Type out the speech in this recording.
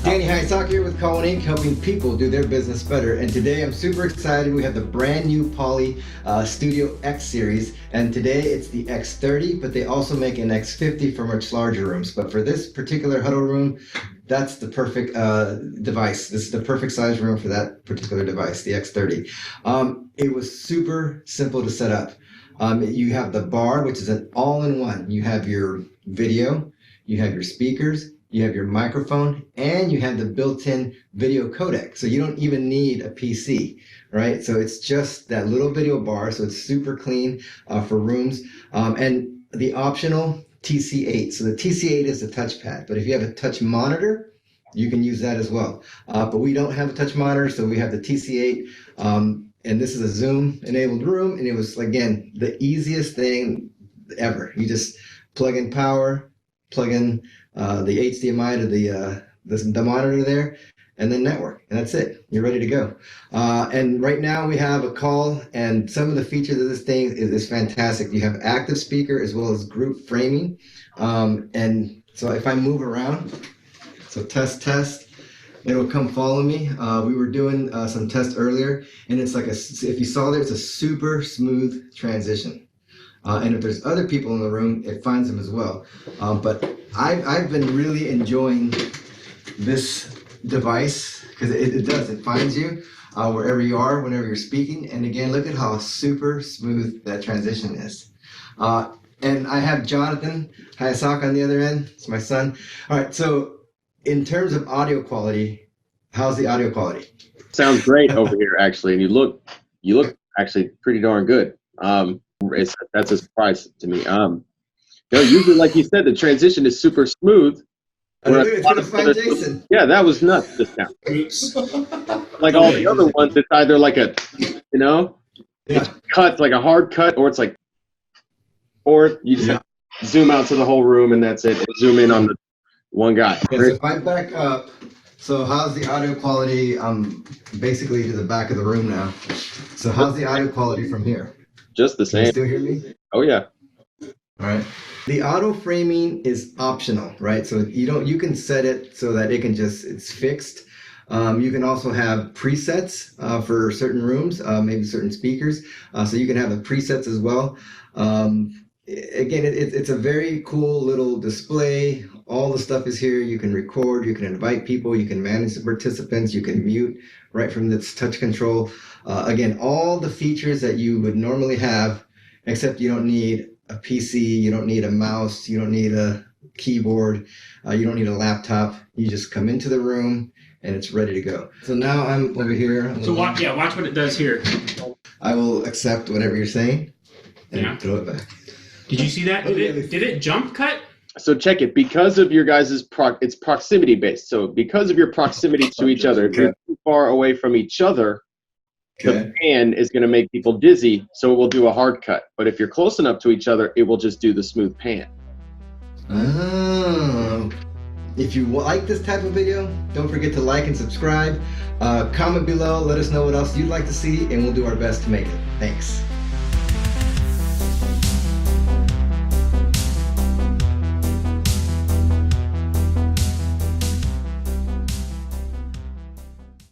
Danny Hayasaka here with Call Inc., helping people do their business better. And today I'm super excited. We have the brand new Poly Studio X series. And today it's the X30, but they also make an X50 for much larger rooms. But for this particular huddle room, that's the perfect device. This is the perfect size room for that particular device, the X30. It was super simple to set up. You have the bar, which is an all-in-one. You have your video, you have your speakers, you have your microphone, and you have the built-in video codec. So you don't even need a PC, right? So it's just that little video bar. So it's super clean for rooms. And the optional TC8. So the TC8 is the touchpad, but if you have a touch monitor, you can use that as well. But we don't have a touch monitor, so we have the TC8. And this is a Zoom enabled room. And it was, again, the easiest thing ever. You just plug in power, plug in the HDMI to the monitor there, and then network, and that's it. You're ready to go. And right now we have a call, and some of the features of this thing is fantastic. You have active speaker as well as group framing. And so if I move around, so test, it'll come follow me. We were doing some tests earlier, and it's like if you saw there, it's a super smooth transition. And if there's other people in the room, it finds them as well. But I've been really enjoying this device because it finds you wherever you are, whenever you're speaking. And again, look at how super smooth that transition is. And I have Jonathan Hayasaka on the other end. It's my son. All right, so in terms of audio quality, how's the audio quality? Sounds great over here, actually. And you look actually pretty darn good. That's a surprise to me. Usually, like you said, the transition is super smooth. It's gonna find Jason. Yeah, that was nuts this time. Like all the other ones, it's either like it's cut, like a hard cut, or it's like, or you just zoom out to the whole room and that's it. And zoom in on the one guy. Yeah, so if I back up, so how's the audio quality? Basically to the back of the room now. So how's the audio quality from here? Just the same. Can you still hear me? Oh yeah. All right. The auto framing is optional, right? So you can set it so that it's fixed. You can also have presets for certain rooms, maybe certain speakers. So you can have the presets as well. Again, it's a very cool little display. All the stuff is here. You can record, you can invite people, you can manage the participants, you can mute right from this touch control. Again, all the features that you would normally have, except you don't need a PC, you don't need a mouse, you don't need a keyboard, you don't need a laptop. You just come into the room and it's ready to go. So now I'm over here. So watch what it does here. I will accept whatever you're saying and throw it back. Did you see that? Did it jump cut? So check it, because of your guys' it's proximity based. So because of your proximity to each other, if you're too far away from each other, the pan is going to make people dizzy, so it will do a hard cut. But if you're close enough to each other, it will just do the smooth pan. Oh. If you like this type of video, don't forget to like and subscribe. Comment below, let us know what else you'd like to see, and we'll do our best to make it. Thanks.